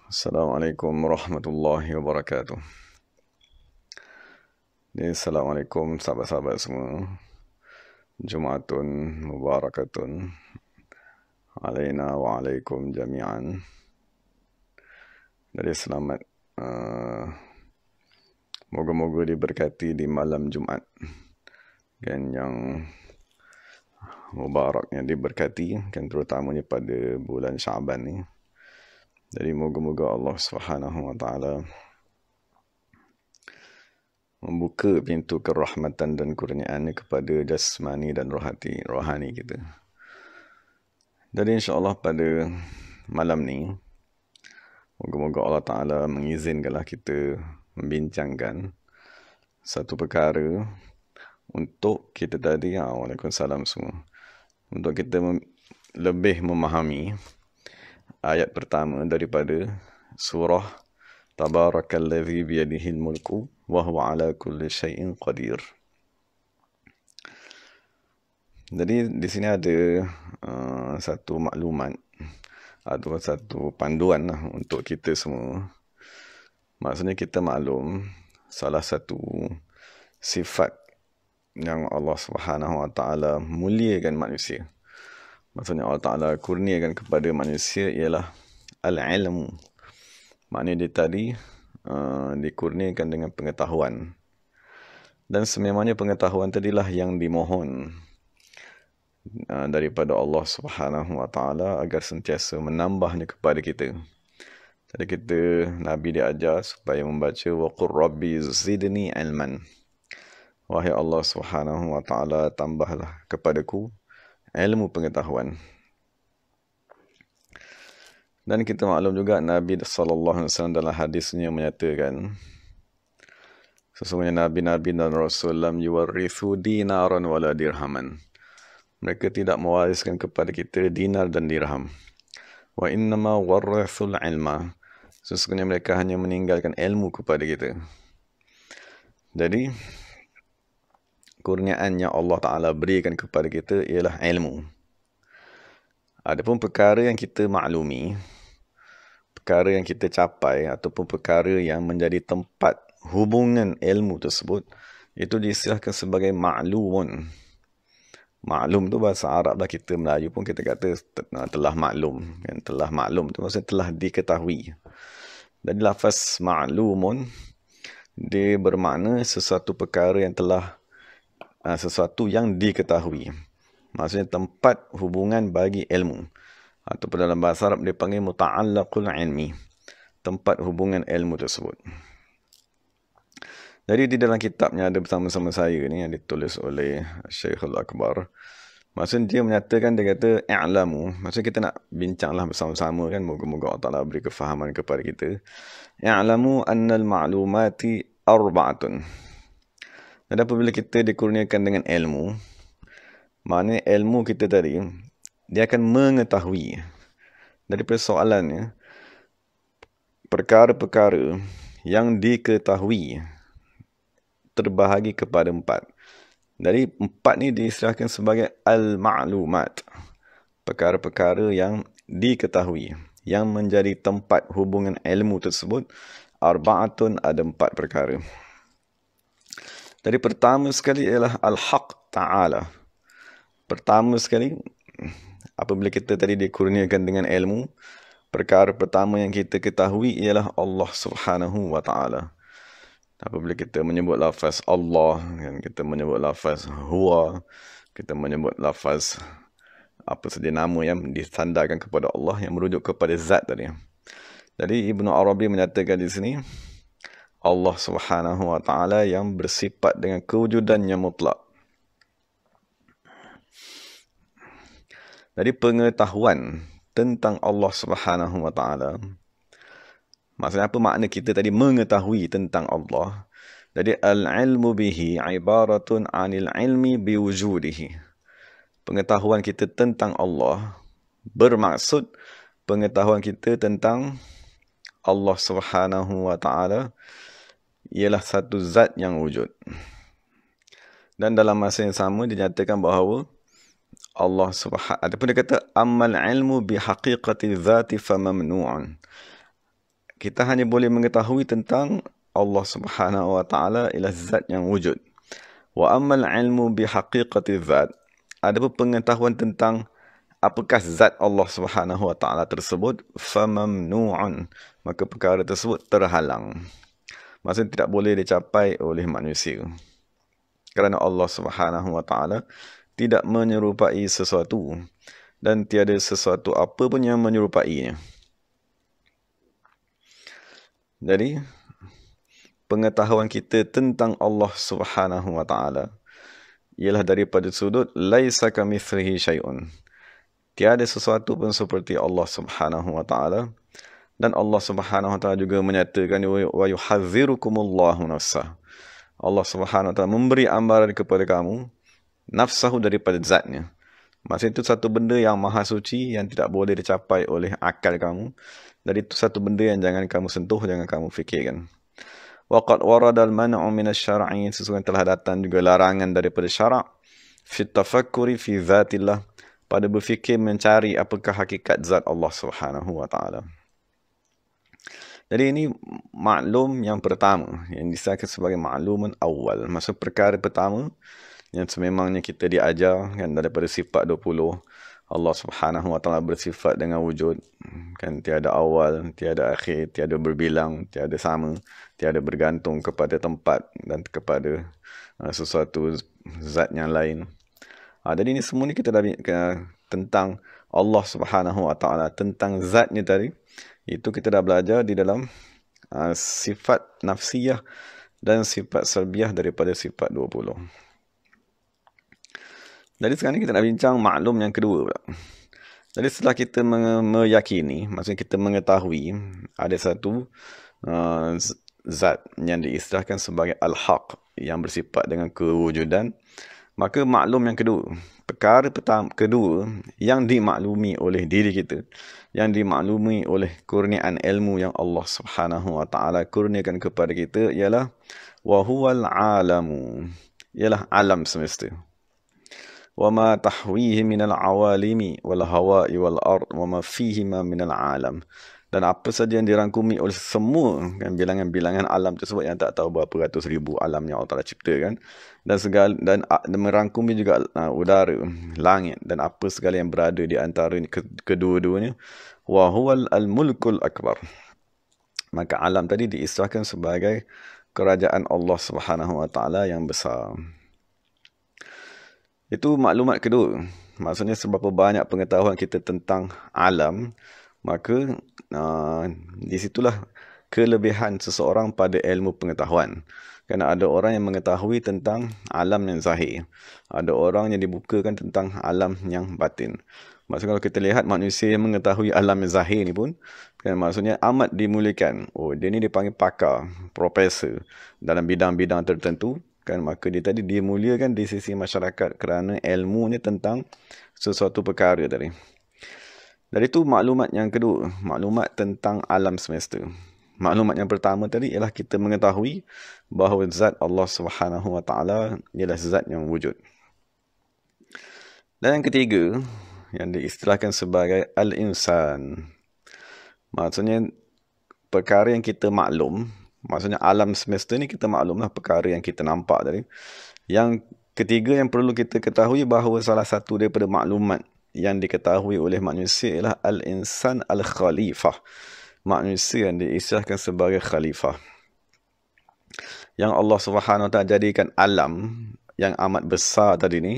Assalamualaikum warahmatullahi wabarakatuh. Assalamualaikum sahabat-sahabat semua. Jumatun mubarakatun alaina wa alaikum jami'an. Jadi selamat moga-moga diberkati di malam Jumat kan, yang mubaraknya diberkati kan, terutamanya pada bulan Syaban ni. Jadi moga-moga Allah Subhanahu wa taala membuka pintu kerahmatan dan kurniaan kepada jasmani dan rohani kita. Jadi insya-Allah pada malam ni moga-moga Allah Taala mengizinkanlah kita membincangkan satu perkara untuk kita tadi, waalaikumsalam semua, untuk kita lebih memahami ayat pertama daripada surah Tabarakalladzi biyadihil mulku wa huwa ala kulli syai'in qadir. Jadi di sini ada satu maklumat atau satu panduan lah untuk kita semua. Maksudnya kita maklum salah satu sifat yang Allah Subhanahu wa taala muliakan manusia. Maksudnya Allah Taala kurniakan kepada manusia ialah al-ilmu. Maknanya dia tadi dikurniakan dengan pengetahuan. Dan sememangnya pengetahuan tadilah yang dimohon daripada Allah Subhanahu wa taala agar sentiasa menambahnya kepada kita. Jadi kita, Nabi diajar supaya membaca wa qur rabbi zidni ilman. Wahai Allah Subhanahu wa taala, tambahlah kepadaku ilmu pengetahuan. Dan kita maklum juga Nabi sallallahu alaihi wasallam dalam hadisnya menyatakan, sesungguhnya Nabi-Nabi dan Rasul lam yuwarrithu dinaran wala dirhaman. Mereka tidak mewariskan kepada kita dinar dan dirham. Wa innama warrathul ilma. Sesungguhnya mereka hanya meninggalkan ilmu kepada kita. Jadi kurniaan yang Allah Ta'ala berikan kepada kita ialah ilmu. Adapun perkara yang kita maklumi, perkara yang kita capai ataupun perkara yang menjadi tempat hubungan ilmu tersebut, itu diistilahkan sebagai ma'lumun. Maklum tu bahasa Arab lah, kita Melayu pun kita kata telah maklum. Telah maklum tu maksudnya telah diketahui. Jadi lafaz ma'lumun dia bermakna sesuatu perkara yang telah sesuatu yang diketahui. Maksudnya tempat hubungan bagi ilmu. Ataupun dalam bahasa Arab dia panggil muta'allaqul ilmi. Tempat hubungan ilmu tersebut. Jadi di dalam kitabnya ada bersama-sama saya ni yang ditulis oleh Syekhul Akbar. Maksudnya dia menyatakan, dia kata i'lamu. Maksudnya kita nak bincanglah bersama-sama kan. Moga-moga Allah Ta'ala beri kefahaman kepada kita. I'lamu annal ma'lumati arba'atun. Dan apabila kita dikurniakan dengan ilmu, maknanya ilmu kita tadi, dia akan mengetahui. Dari persoalannya, perkara-perkara yang diketahui terbahagi kepada 4. Jadi 4 ni diistilahkan sebagai al-ma'lumat. Perkara-perkara yang diketahui, yang menjadi tempat hubungan ilmu tersebut. Arba'atun, ada 4 perkara. Jadi pertama sekali ialah al-haq ta'ala. Pertama sekali, apabila kita tadi dikurniakan dengan ilmu, perkara pertama yang kita ketahui ialah Allah Subhanahu wa taala. Apabila kita menyebut lafaz Allah, kita menyebut lafaz huwa, kita menyebut lafaz apa saja nama yang disandarkan kepada Allah, yang merujuk kepada zat tadi. Jadi Ibnu Arabi menyatakan di sini, Allah Subhanahu wa taala yang bersifat dengan kewujudan yang mutlak. Jadi pengetahuan tentang Allah Subhanahu wa taala, maksudnya apa makna kita tadi mengetahui tentang Allah? Jadi al-ilmu bihi ibaratun 'anil ilmi biwujudihi. Pengetahuan kita tentang Allah bermaksud pengetahuan kita tentang Allah Subhanahu wa taala ialah satu zat yang wujud. Dan dalam masa yang sama dinyatakan bahawa Allah Subhanahu, ataupun dia kata ammal ilmu bihaqiqati dzati famamnu'un. kita hanya boleh mengetahui tentang Allah Subhanahu wa taala ialah zat yang wujud. Wa ammal ilmu bihaqiqati zat, adapun pengetahuan tentang apakah zat Allah Subhanahu wa taala tersebut, famamnu'un, maka perkara tersebut terhalang. Maksudnya tidak boleh dicapai oleh manusia. Kerana Allah Subhanahu wa taala tidak menyerupai sesuatu dan tiada sesuatu apa pun yang menyerupainya. Jadi pengetahuan kita tentang Allah Subhanahu wa taala ialah daripada sudut laisa kamitslihi syai'un. Tiada sesuatu pun seperti Allah Subhanahu wa taala, dan Allah Subhanahu wa taala juga menyatakan wa yuhadzirukumullahu nafsah. Allah Subhanahu wa taala memberi amaran kepada kamu nafsahu daripada zatnya. Maksudnya itu satu benda yang maha suci yang tidak boleh dicapai oleh akal kamu. Jadi itu satu benda yang jangan kamu sentuh, jangan kamu fikirkan. Waqad warada al-man'u min asy-syar'i, sesungguhnya telah datang juga larangan daripada syarak fi tafakkuri fi zatillah, pada berfikir mencari apakah hakikat zat Allah Subhanahu wa taala. Jadi ini maklum yang pertama yang disahkan sebagai makluman awal. Maksud perkara pertama yang sememangnya kita diajar kan daripada sifat 20. Allah Subhanahu wa taala bersifat dengan wujud, kan tiada awal, tiada akhir, tiada berbilang, tiada sama, tiada bergantung kepada tempat dan kepada sesuatu zat yang lain. Jadi ini semua ni kita dah tentang Allah Subhanahu wa taala, tentang zatnya tadi. Itu kita dah belajar di dalam sifat nafsiyah dan sifat salbiyah daripada sifat 20. Jadi sekarang ni kita nak bincang maklum yang kedua pula. Jadi setelah kita meyakini, maksudnya kita mengetahui ada satu zat yang diistilahkan sebagai al-haq yang bersifat dengan kewujudan, maka maklum yang kedua, perkara kedua yang dimaklumi oleh diri kita, yang dimaklumi oleh kurniaan ilmu yang Allah Subhanahu wa taala kurniakan kepada kita ialah wa huwal alamu, ialah alam semesta. Wa ma tahwihi minal awalimi wal hawa'i wal ard wa ma fihima minal alam, dan apa saja yang dirangkumi oleh semua kan bilangan-bilangan alam tersebut yang tak tahu berapa ratus ribu alam yang Allah Taala ciptakan, dan segala dan merangkumi juga udara, langit, dan apa segala yang berada di antara kedua-duanya. Wa huwal al-mulkul akbar, maka alam tadi diistilahkan sebagai kerajaan Allah Subhanahu wa taala yang besar. Itu maklumat kedua. Maksudnya seberapa banyak pengetahuan kita tentang alam, maka di situlah kelebihan seseorang pada ilmu pengetahuan. Kerana ada orang yang mengetahui tentang alam yang zahir, ada orang yang dibukakan tentang alam yang batin. Maksudnya kalau kita lihat manusia yang mengetahui alam yang zahir ni pun, kan, maksudnya amat dimuliakan. Oh, dia ni dipanggil pakar, profesor dalam bidang-bidang tertentu. Kan, maka dia tadi dimuliakan di sisi masyarakat kerana ilmunya tentang sesuatu perkara tadi. Dari itu maklumat yang kedua, maklumat tentang alam semesta. Maklumat yang pertama tadi ialah kita mengetahui bahawa zat Allah Subhanahu wa taala ialah zat yang wujud. Dan yang ketiga yang diistilahkan sebagai al-insan. Maksudnya perkara yang kita maklum, maksudnya alam semesta ni kita maklumlah perkara yang kita nampak tadi. Yang ketiga yang perlu kita ketahui bahawa salah satu daripada maklumat yang diketahui oleh manusia ialah al-insan al-khalifah. Manusia yang diistilahkan sebagai khalifah. Yang Allah Subhanahu wa taala jadikan alam yang amat besar tadi ni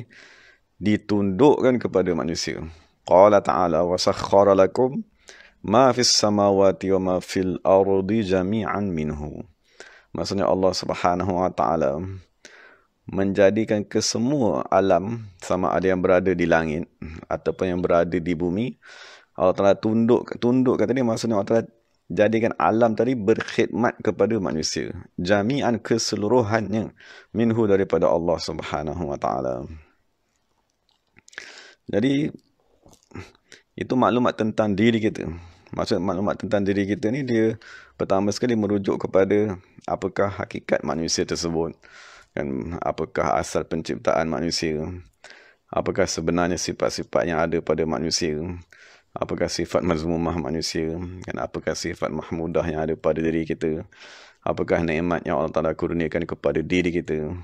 ditundukkan kepada manusia. Qala ta'ala wa sakhkhara lakum ma fis samawati wa ma fil ardi jami'an minhu. Maksudnya Allah Subhanahu wa taala menjadikan kesemua alam, sama ada yang berada di langit ataupun yang berada di bumi, Allah Taala tunduk kata ni, maksudnya Allah Taala jadikan alam tadi berkhidmat kepada manusia, jami'an keseluruhannya, minhu daripada Allah Subhanahu wa taala. Jadi itu maklumat tentang diri kita. Maksud maklumat tentang diri kita ni, dia pertama sekali merujuk kepada apakah hakikat manusia tersebut, kan, apakah asal penciptaan manusia, apakah sebenarnya sifat-sifat yang ada pada manusia, Apakah sifat mazmumah manusia, kan? Apakah sifat mahmudah yang ada pada diri kita, apakah nikmat yang Allah Ta'ala kurniakan kepada diri kita,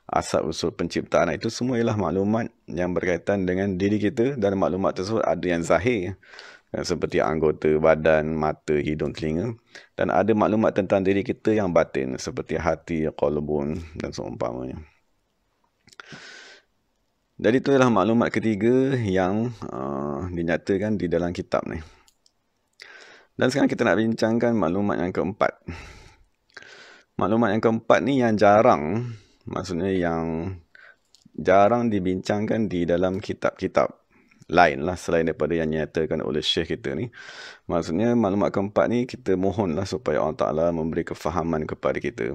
asal usul penciptaan, itu semua ialah maklumat yang berkaitan dengan diri kita, dan maklumat tersebut ada yang zahir, seperti anggota badan, mata, hidung, telinga, dan ada maklumat tentang diri kita yang batin, seperti hati, qalbun dan seumpamanya. Jadi itu adalah maklumat ketiga yang dinyatakan di dalam kitab ni. Dan sekarang kita nak bincangkan maklumat yang keempat. Maklumat yang keempat ni yang jarang, maksudnya yang jarang dibincangkan di dalam kitab-kitab lain lah selain daripada yang dinyatakan oleh Syekh kita ni. Maksudnya maklumat keempat ni kita mohonlah supaya Allah Ta'ala memberi kefahaman kepada kita.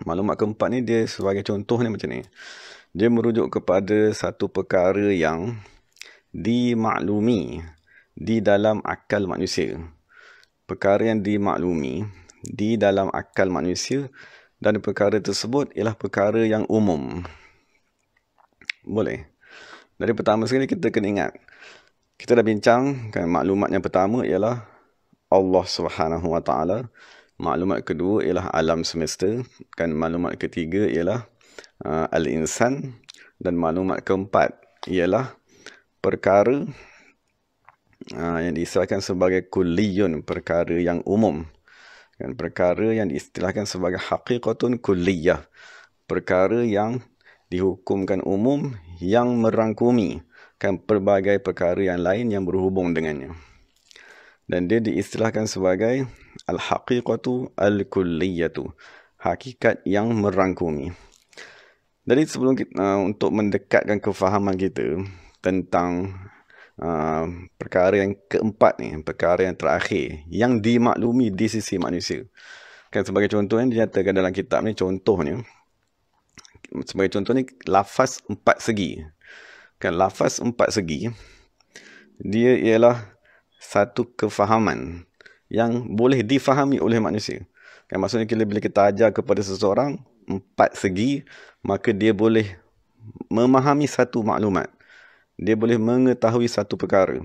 Maklumat keempat ni dia sebagai contoh ni macam ni. Dia merujuk kepada satu perkara yang dimaklumi di dalam akal manusia. Perkara yang dimaklumi di dalam akal manusia, dan perkara tersebut ialah perkara yang umum. Boleh? Dari pertama sekali kita kena ingat, kita dah bincang kan, maklumat yang pertama ialah Allah Subhanahu Wa Taala. Maklumat kedua ialah alam semesta, kan? Maklumat ketiga ialah al-insan, dan maklumat keempat ialah perkara yang diistilahkan sebagai kulliyun, perkara yang umum, kan? Perkara yang diistilahkan sebagai haqiqatun kulliyah, perkara yang dihukumkan umum, yang merangkumi kan pelbagai perkara yang lain yang berhubung dengannya, dan dia diistilahkan sebagai al-haqiqatu al-kulliyatu, hakikat yang merangkumi. Jadi sebelum kita, untuk mendekatkan kefahaman kita tentang perkara yang keempat ni, perkara yang terakhir yang dimaklumi di sisi manusia, kan, sebagai contoh yang dinyatakan dalam kitab ni, contohnya sebagai contoh ni lafaz empat segi, kan? Lafaz empat segi dia ialah satu kefahaman yang boleh difahami oleh manusia, kan? Maksudnya bila kita ajar kepada seseorang empat segi, maka dia boleh memahami satu maklumat, dia boleh mengetahui satu perkara.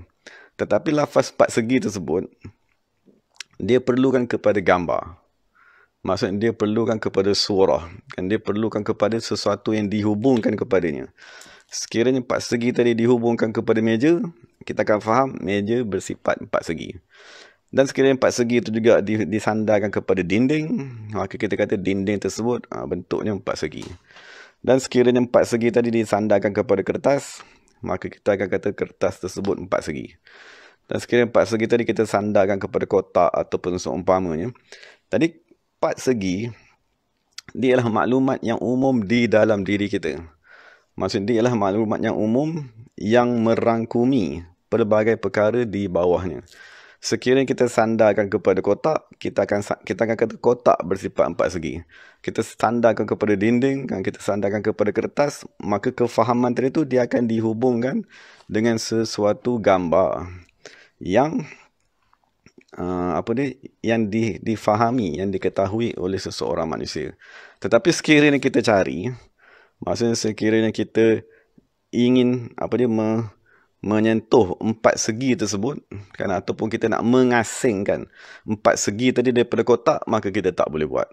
Tetapi lafaz empat segi tersebut dia perlukan kepada gambar, maksudnya dia perlukan kepada surah, kan? Dia perlukan kepada sesuatu yang dihubungkan kepadanya. Sekiranya empat segi tadi dihubungkan kepada meja, kita akan faham meja bersifat empat segi. Dan sekiranya empat segi itu juga disandarkan kepada dinding, maka kita kata dinding tersebut bentuknya empat segi. Dan sekiranya empat segi tadi disandarkan kepada kertas, maka kita akan kata kertas tersebut empat segi. Dan sekiranya empat segi tadi kita sandarkan kepada kotak ataupun seumpamanya, tadi empat segi dia ialah maklumat yang umum di dalam diri kita. Maksud dia ialah maklumat yang umum yang merangkumi pelbagai perkara di bawahnya. Sekiranya kita sandarkan kepada kotak, kita akan kata kotak bersifat empat segi. Kita sandarkan kepada dinding, kan, kita sandarkan kepada kertas, maka kefahaman tadi itu dia akan dihubungkan dengan sesuatu gambar yang yang difahami, yang diketahui oleh seseorang manusia. Tetapi sekiranya kita cari, maksudnya sekiranya kita ingin menyentuh empat segi tersebut, kan, ataupun kita nak mengasingkan empat segi tadi daripada kotak, maka kita tak boleh buat.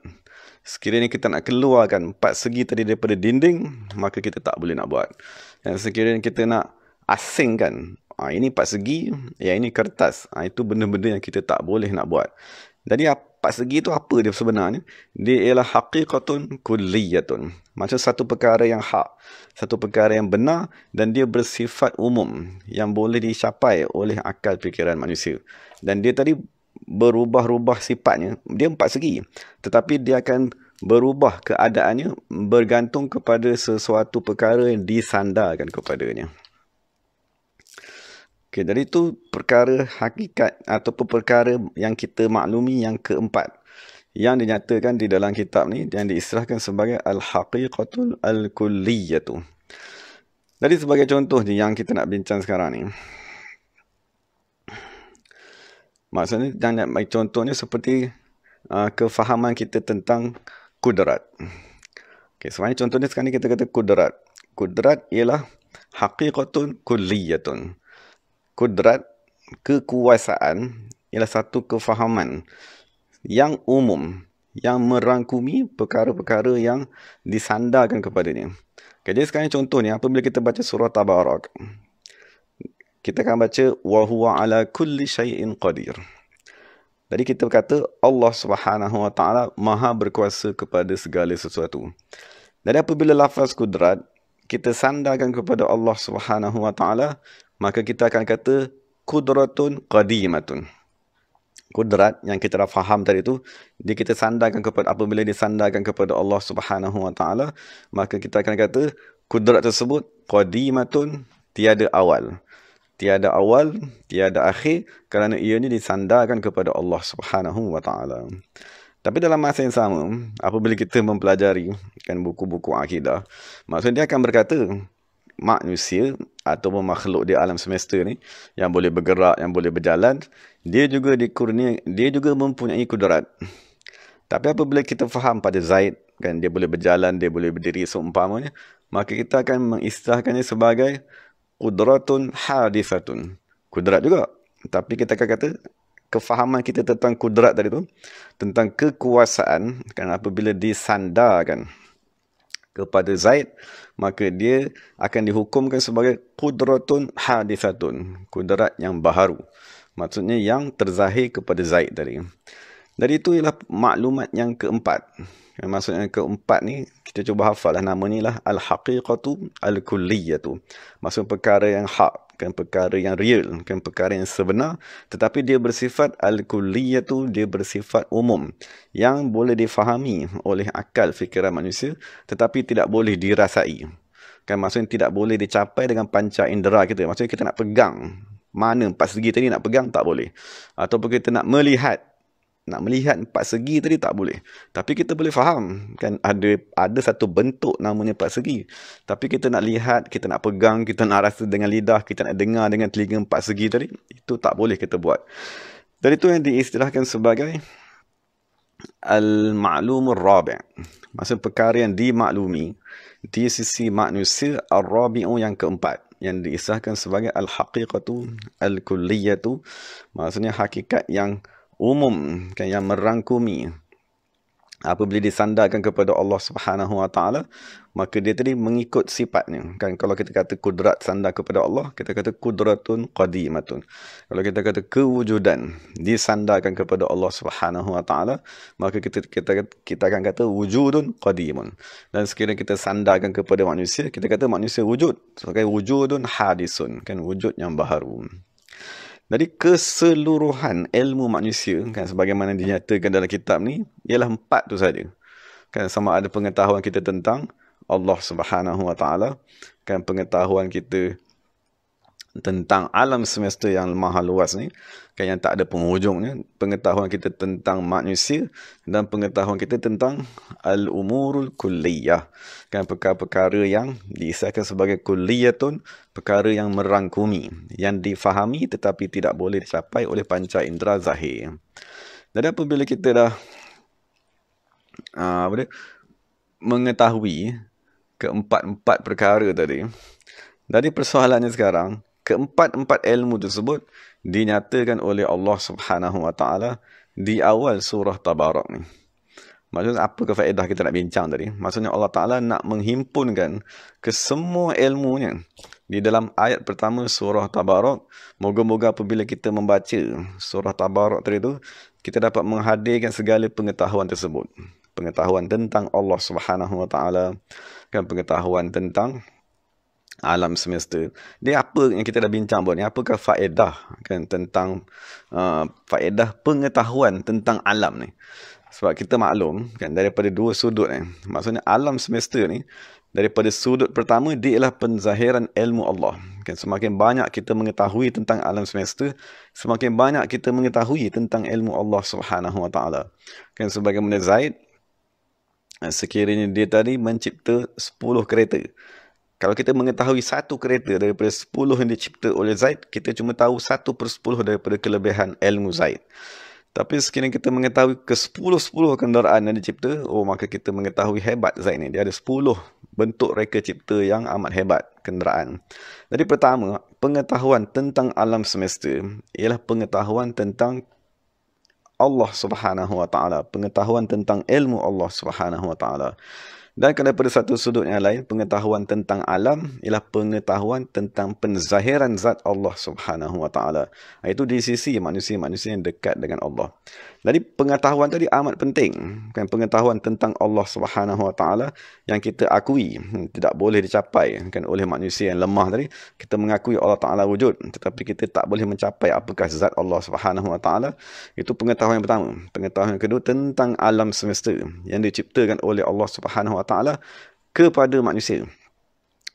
Sekiranya kita nak keluarkan empat segi tadi daripada dinding, maka kita tak boleh nak buat. Dan sekiranya kita nak asingkan, ini empat segi, yang ini kertas, itu benda-benda yang kita tak boleh nak buat. Jadi empat segi itu apa dia sebenarnya? Dia ialah haqiqatun kulliyatun, macam satu perkara yang hak, satu perkara yang benar, dan dia bersifat umum yang boleh dicapai oleh akal fikiran manusia. Dan dia tadi berubah-ubah sifatnya, dia empat segi, tetapi dia akan berubah keadaannya bergantung kepada sesuatu perkara yang disandarkan kepadanya. Okay, jadi itu perkara hakikat ataupun perkara yang kita maklumi yang keempat, yang dinyatakan di dalam kitab ni, yang diistilahkan sebagai al-haqiqatul al-kulliyatu. Jadi sebagai contoh ni yang kita nak bincang sekarang ni, maksudnya contohnya seperti kefahaman kita tentang kudrat. Okay, sebenarnya contohnya sekarang ni kita kata kudrat. Kudrat ialah haqiqatun kulliyatun. Kudrat kekuasaan ialah satu kefahaman yang umum, yang merangkumi perkara-perkara yang disandarkan kepadanya. Okay, jadi sekarang contohnya, apabila kita baca surah Tabarak, kita akan baca wa huwa ala kulli syai'in qadir. Jadi kita berkata Allah Subhanahu wa taala maha berkuasa kepada segala sesuatu. Jadi apabila lafaz kudrat kita sandarkan kepada Allah Subhanahu wa taala, maka kita akan kata kudratun qadimatun. Kudrat yang kita dah faham tadi tu, dia kita sandarkan kepada, apabila disandarkan kepada Allah Subhanahu wa taala, maka kita akan kata kudrat tersebut qadimatun, tiada awal. Tiada awal, tiada akhir, kerana ia ni disandarkan kepada Allah Subhanahu wa taala. Tapi dalam masa yang sama, apabila kita mempelajari kan buku-buku akidah, maksudnya dia akan berkata manusia ataupun makhluk di alam semesta ni yang boleh bergerak, yang boleh berjalan, dia juga dikurnia, dia juga mempunyai kudrat. Tapi apabila kita faham pada Zaid, kan dia boleh berjalan, dia boleh berdiri seumpamanya, maka kita akan mengistilahkannya sebagai kudratun hadisatun. Kudrat juga. Tapi kita akan kata kefahaman kita tentang kudrat tadi tu, tentang kekuasaan, kan apabila disandarkan kepada Zaid, maka dia akan dihukumkan sebagai kudratun hadisatun. Kudrat yang baharu. Maksudnya yang terzahir kepada Zaid tadi. Dari itu ialah maklumat yang keempat. Maksudnya yang keempat ni, kita cuba hafal lah, nama ni lah al-haqiqatu al-kulliyatu. Maksud perkara yang hak, kan perkara yang real, kan perkara yang sebenar, tetapi dia bersifat al-kulliyatu, dia bersifat umum, yang boleh difahami oleh akal fikiran manusia, tetapi tidak boleh dirasai. Kan maksudnya tidak boleh dicapai dengan panca indera kita. Maksudnya kita nak pegang, mana empat segi tadi nak pegang, tak boleh. Ataupun kita nak melihat empat segi tadi, tak boleh. Tapi kita boleh faham, kan ada satu bentuk namanya empat segi. Tapi kita nak lihat, kita nak pegang, kita nak rasa dengan lidah, kita nak dengar dengan telinga empat segi tadi, itu tak boleh kita buat. Dan itu yang diistilahkan sebagai al-ma'lumur rabi'. Maksud perkara yang dimaklumi di sisi manusia, al-rabi'u yang keempat, yang diistilahkan sebagai al-haqiqatu al-kulliyatu. Maksudnya hakikat yang umum, kan, yang merangkumi. Apabila disandarkan kepada Allah Subhanahu wa taala, maka dia tadi mengikut sifatnya. Kan kalau kita kata kudrat sandar kepada Allah, kita kata kudratun qadimatun. Kalau kita kata kewujudan disandarkan kepada Allah Subhanahu wa taala, maka kita akan kata wujudun qadimun. Dan sekiranya kita sandarkan kepada manusia, kita kata manusia wujud sebagai wujudun hadisun, kan wujud yang baharu. Jadi keseluruhan ilmu manusia, kan sebagaimana dinyatakan dalam kitab ni, ialah empat tu saja. Kan sama ada pengetahuan kita tentang Allah Subhanahu wa taala, kan pengetahuan kita tentang alam semesta yang maha luas ni, kan yang tak ada penghujungnya, pengetahuan kita tentang manusia, dan pengetahuan kita tentang al-umurul kulliyah, kan perkara-perkara yang diistilahkan sebagai kulliyatun, perkara yang merangkumi, yang difahami tetapi tidak boleh dicapai oleh panca indera zahir. Jadi apabila kita dah mengetahui keempat-empat perkara tadi, dari persoalannya sekarang, keempat-empat ilmu tersebut dinyatakan oleh Allah Subhanahu wa taala di awal surah Tabarak ni. Maksudnya apa faedah kita nak bincang tadi? Maksudnya Allah Taala nak menghimpunkan ke semua ilmunya di dalam ayat pertama surah Tabarak. Moga-moga apabila kita membaca surah Tabarak tadi tu, kita dapat menghadirkan segala pengetahuan tersebut. Pengetahuan tentang Allah Subhanahu wa taala, kan pengetahuan tentang alam semesta. Dia apa yang kita dah bincang buat ni? Apakah faedah, kan, tentang faedah pengetahuan tentang alam ni? Sebab kita maklum, kan, daripada dua sudut ni. Maksudnya alam semesta ni, daripada sudut pertama, dia ialah penzahiran ilmu Allah. Kan, semakin banyak kita mengetahui tentang alam semesta, semakin banyak kita mengetahui tentang ilmu Allah Subhanahu wa taala. Kan sebagaimana Zaid, sekiranya dia tadi mencipta 10 kereta. Kalau kita mengetahui satu kereta daripada 10 yang dicipta oleh Zaid, kita cuma tahu 1/10 daripada kelebihan ilmu Zaid. Tapi sekiranya kita mengetahui ke 10 kenderaan yang dicipta, maka kita mengetahui hebat zat ini. Dia ada 10 bentuk reka cipta yang amat hebat kenderaan. Jadi pertama, pengetahuan tentang alam semesta ialah pengetahuan tentang Allah Subhanahu Wa Taala, pengetahuan tentang ilmu Allah Subhanahu Wa Taala. Dan daripada satu sudut yang lain, pengetahuan tentang alam ialah pengetahuan tentang penzahiran zat Allah Subhanahu Wa Taala. Itu di sisi manusia-manusia yang dekat dengan Allah. Jadi pengetahuan tadi amat penting, kan, pengetahuan tentang Allah Subhanahu Wa Taala yang kita akui tidak boleh dicapai kan oleh manusia yang lemah tadi. Kita mengakui Allah Taala wujud, tetapi kita tak boleh mencapai apakah zat Allah Subhanahu Wa Taala. Itu pengetahuan yang pertama. Pengetahuan yang kedua tentang alam semesta yang diciptakan oleh Allah Subhanahu Wa Taala kepada manusia.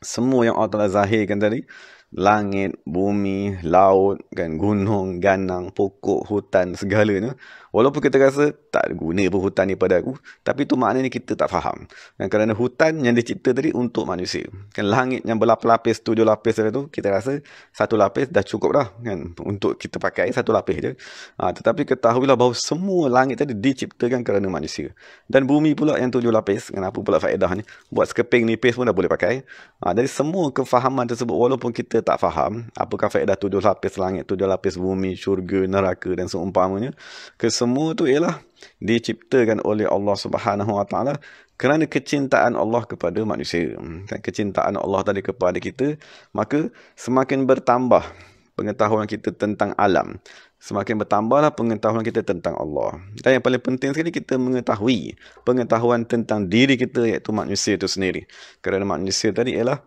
Semua yang Allah Taala zahirkan tadi, langit, bumi, laut, kan, gunung, ganang, pokok, hutan, segalanya. Walaupun kita rasa tak guna pun hutan ni pada aku, tapi itu maknanya kita tak faham. Dan kerana hutan yang dicipta tadi untuk manusia. Kan langit yang berlapis-lapis, 7 lapis tu, kita rasa satu lapis dah cukup dah kan untuk kita pakai satu lapis je. Tetapi ketahuilah bahawa semua langit tadi diciptakan kerana manusia. Dan bumi pula yang 7 lapis, kenapa pula faedahnya? Buat sekeping nipis pun dah boleh pakai. Dari semua kefahaman tersebut, walaupun kita tak faham apakah faedah 7 lapis langit, 7 lapis bumi, syurga, neraka dan seumpamanya, kesemua tu ialah diciptakan oleh Allah Subhanahu Wa Taala kerana kecintaan Allah kepada manusia. Dan kecintaan Allah tadi kepada kita, maka semakin bertambah pengetahuan kita tentang alam, semakin bertambahlah pengetahuan kita tentang Allah. Dan yang paling penting sekali, kita mengetahui pengetahuan tentang diri kita, iaitu manusia itu sendiri. Kerana manusia tadi ialah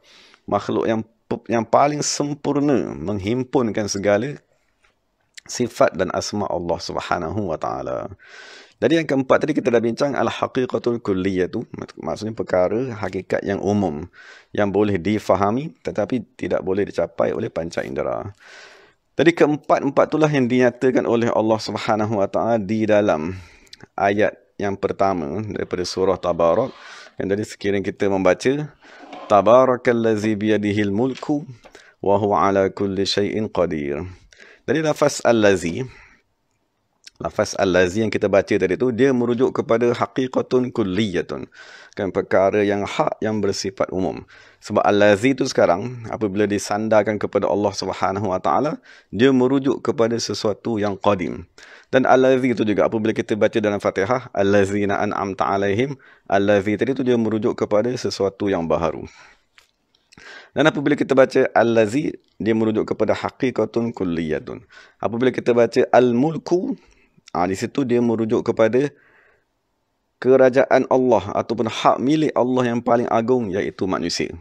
makhluk yang paling sempurna menghimpunkan segala sifat dan asma Allah Subhanahu Wa Taala. Jadi yang keempat tadi kita dah bincang al-haqiqatul kulliyah tu, maksudnya perkara hakikat yang umum yang boleh difahami tetapi tidak boleh dicapai oleh panca indera. Jadi keempat-empat itulah yang dinyatakan oleh Allah Subhanahu Wa Taala di dalam ayat yang pertama daripada surah Tabarak. Dan jadi sekiranya kita membaca Tabarakallazi biyadihil mulku wa huwa ala kulli syai'in qadir. Jadi lafaz allazi yang kita baca tadi tu, dia merujuk kepada haqiqatun kulliyatun, kan, perkara yang hak yang bersifat umum. Sebab allazi tu sekarang apabila disandarkan kepada Allah Subhanahu Wa Taala, dia merujuk kepada sesuatu yang qadim. Dan allazi itu juga apabila kita baca dalam Fatihah, allazina an'amta alaihim, allazi tadi tu dia merujuk kepada sesuatu yang baharu. Dan apabila kita baca allazi, dia merujuk kepada haqiqatun kulliyatun. Apabila kita baca al-mulku, di situ dia merujuk kepada kerajaan Allah ataupun hak milik Allah yang paling agung, iaitu manusia.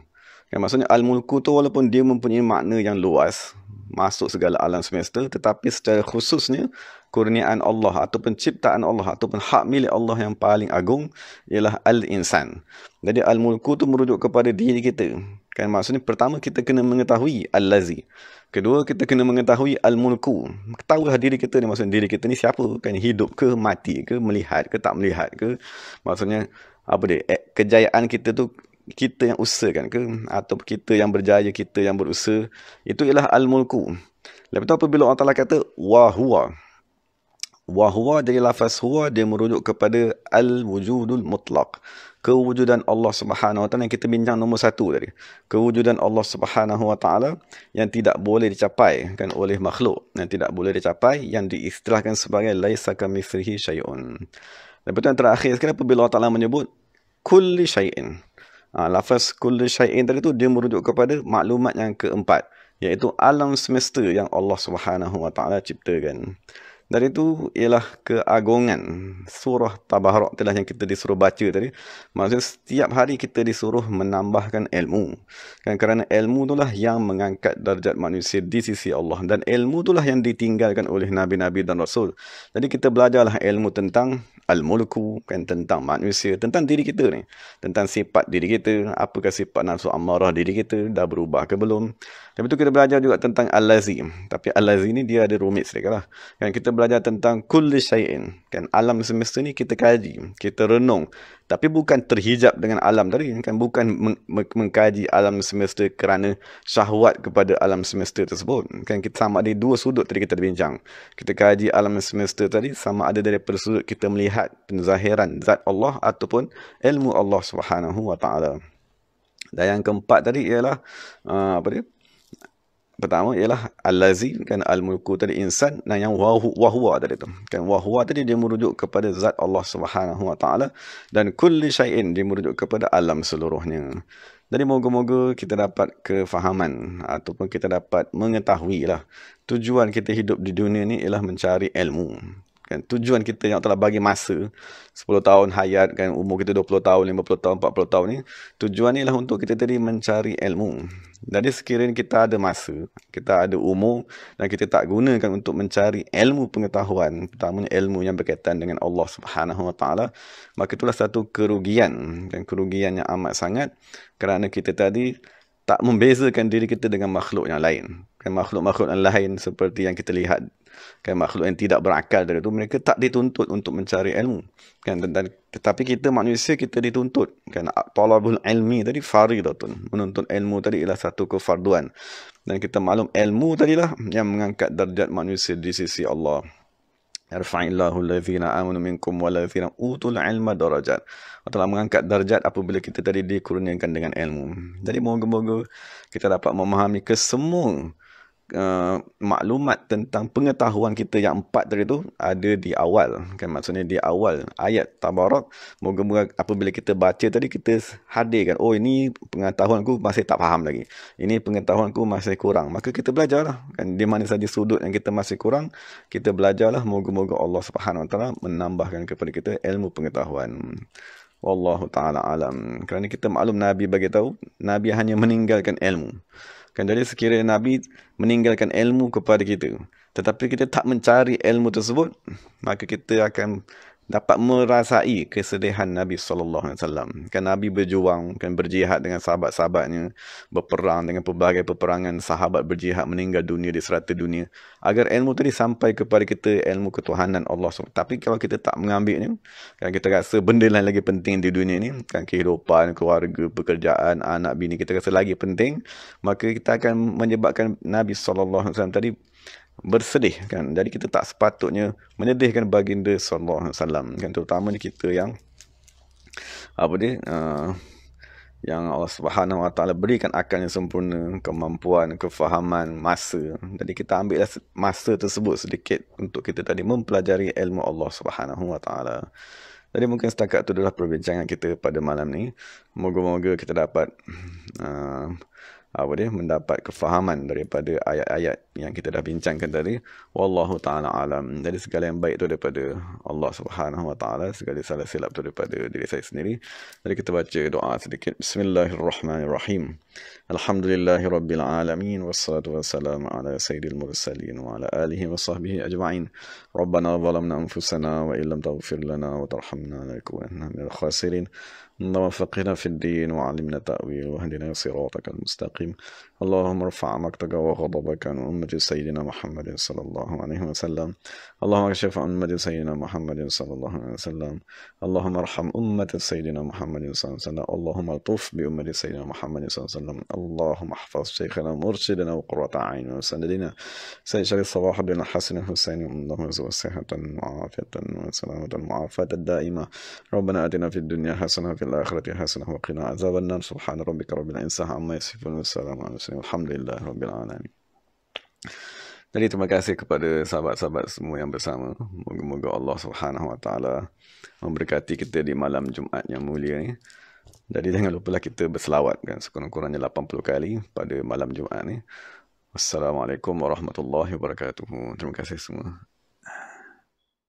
Maksudnya al-mulku tu walaupun dia mempunyai makna yang luas, masuk segala alam semesta, tetapi secara khususnya kurniaan Allah ataupun ciptaan Allah ataupun hak milik Allah yang paling agung ialah al-insan. Jadi al-mulku tu merujuk kepada diri kita. Kan, maksudnya pertama kita kena mengetahui allazi. Kedua, kita kena mengetahui al-mulku. Ketahuilah diri kita ni, maksudnya diri kita ni siapa? Kan, hidup ke, mati ke, melihat ke, tak melihat ke? Maksudnya apa dia? Kejayaan kita tu kita yang usahakan ke, atau kita yang berjaya, kita yang berusaha? Itu ialah al-mulku. Lepas tu apabila Allah Ta'ala kata wa huwa, jadi lafaz huwa dia merujuk kepada al-wujudul mutlaq, kewujudan Allah Subhanahu Wa Taala yang kita bincang nombor 1 tadi. Kewujudan Allah Subhanahu Wa Taala yang tidak boleh dicapai kan oleh makhluk, yang tidak boleh dicapai, yang diistilahkan sebagai laisa kamitslihi syai'un. Lepas tu yang terakhir sekali apabila Allah Taala menyebut kulli syai'in. Lafaz kulli syai'in tadi tu dia merujuk kepada maklumat yang keempat, iaitu alam semesta yang Allah Subhanahu Wa Taala ciptakan. Dan itu ialah keagungan surah Tabarak telah yang kita disuruh baca tadi. Maksudnya setiap hari kita disuruh menambahkan ilmu. Kan, kerana ilmu itulah yang mengangkat darjat manusia di sisi Allah. Dan ilmu itulah yang ditinggalkan oleh Nabi-Nabi dan Rasul. Jadi kita belajarlah ilmu tentang al-mulku, kan, tentang manusia, tentang diri kita ni. Tentang sifat diri kita, apakah sifat nafsu ammarah diri kita, dah berubah ke belum. Lepas itu kita belajar juga tentang al-lazi. Tapi al-lazi ni dia ada rumit sedikit lah. Kan, kita belajar tentang kulli syai'in. Kan alam semesta ni kita kaji, kita renung. Tapi bukan terhijab dengan alam tadi. Kan bukan mengkaji alam semesta kerana syahwat kepada alam semesta tersebut. Kan kita sama ada dua sudut tadi kita bincang. Kita kaji alam semesta tadi sama ada daripada sudut kita melihat penzahiran zat Allah ataupun ilmu Allah Subhanahu wa taala. Dan yang keempat tadi ialah apa dia? Pertama ialah allazi, kan al-mulku tadi insan, dan yang wahwa tadi tu. Kan wahwa tadi dia merujuk kepada zat Allah Subhanahu wa taala, dan kulli syai'in dia merujuk kepada alam seluruhnya. Jadi moga-moga kita dapat kefahaman ataupun kita dapat mengetahui lah tujuan kita hidup di dunia ni ialah mencari ilmu. Kan tujuan kita yang telah bagi masa 10 tahun hayat, kan umur kita 20 tahun, 50 tahun, 40 tahun ni, tujuan ni lah untuk kita tadi mencari ilmu. Jadi sekiranya kita ada masa, kita ada umur dan kita tak gunakan untuk mencari ilmu pengetahuan, terutamanya ilmu yang berkaitan dengan Allah Subhanahu wa taala, maka itulah satu kerugian, dan kerugian yang amat sangat, kerana kita tadi tak membezakan diri kita dengan makhluk yang lain. Kan makhluk-makhluk yang lain seperti yang kita lihat, kan makhluk yang tidak berakal dari itu, mereka tak dituntut untuk mencari ilmu. Kan tetapi kita manusia, kita dituntut. Kan talabul ilmi tadi fardhatun, menuntut ilmu tadi ialah satu kefarduan. Dan kita maklum ilmu tadilah yang mengangkat darjat manusia di sisi Allah. Yarfa'illahu alladhina amanu minkum walladhina utul ilma darajat. Allah telah mengangkat darjat apabila kita tadi dikurniakan dengan ilmu. Jadi moga-moga kita dapat memahami kesemua maklumat tentang pengetahuan kita yang 4 tadi tu ada di awal. Kan maksudnya di awal ayat Tabarak. Moga-moga apabila kita baca tadi, kita hadirkan, oh ini pengetahuanku masih tak faham lagi, ini pengetahuanku masih kurang, maka kita belajarlah. Kan di mana saja sudut yang kita masih kurang, kita belajarlah. Moga-moga Allah Subhanahu wa taala menambahkan kepada kita ilmu pengetahuan. Wallahu taala alam. Kerana kita maklum Nabi bagi tahu, Nabi hanya meninggalkan ilmu. Kan jadi sekiranya Nabi meninggalkan ilmu kepada kita, tetapi kita tak mencari ilmu tersebut, maka kita akan dapat merasai kesedihan Nabi SAW. Kan Nabi berjuang, kan berjihad dengan sahabat-sahabatnya, berperang dengan pelbagai peperangan, sahabat berjihad meninggal dunia di serata dunia, agar ilmu tadi sampai kepada kita, ilmu ketuhanan Allah SWT. Tapi kalau kita tak mengambilnya, kan kita rasa benda lain lagi penting di dunia ni, kan kehidupan, keluarga, pekerjaan, anak bini kita rasa lagi penting, maka kita akan menyebabkan Nabi SAW tadi bersedih. Kan jadi kita tak sepatutnya menyedihkan baginda sallallahu alaihi wasallam, kan terutamanya kita yang yang Allah Subhanahu wa taala berikan akal yang sempurna, kemampuan, kefahaman, masa. Jadi kita ambil masa tersebut sedikit untuk kita tadi mempelajari ilmu Allah Subhanahu wa taala. Jadi mungkin setakat itu adalah perbincangan kita pada malam ni. Moga-moga kita dapat mendapat kefahaman daripada ayat-ayat yang kita dah bincangkan tadi. Wallahu ta'ala alam. Jadi segala yang baik itu daripada Allah Subhanahu wa ta'ala, segala salah silap itu daripada diri saya sendiri. Jadi kita baca doa sedikit. Bismillahirrahmanirrahim. Alhamdulillahi rabbil alamin, wassalatu wassalamu ala sayyidil mursalin wa ala alihi wa sahbihi ajma'in. Rabbana zalamna anfusana wa illam taghfir lana wa tarhamna lanakunanna minal khasirin. اللهم فقهنا في الدين وعلمنا تأويل واهدنا صراطك المستقيم. اللهم ارفع مقتك وغضبك عن أمة سيدنا محمد صلى الله عليه وسلم. اللهم اكشف عن أمة سيدنا محمد صلى الله عليه وسلم. اللهم ارحم أمة سيدنا محمد صلى الله عليه وسلم. اللهم الطف بأمة سيدنا محمد صلى الله عليه وسلم. اللهم احفظ شيخنا مرشدنا وقرة أعيننا وسندنا سيد شريف صلاح الدين الحسن الحسين. اللهم ارزقه صحة وعافية وسلامة وعافية الدائمة. ربنا آتنا في الدنيا حسنة وفي الآخرة حسنة وقنا عذاب النار. سبحان ربك رب العزة عما يصفون والسلام على المرسلين والحمدلله rabbil alamin. Jadi terima kasih kepada sahabat-sahabat semua yang bersama. Moga-moga Allah Subhanahu wa taala memberkati kita di malam Jumaat yang mulia ni. Jadi jangan lupalah kita berselawat, kan, sekurang-kurangnya 80 kali pada malam Jumaat ni. Wassalamualaikum warahmatullahi wabarakatuh. Terima kasih semua.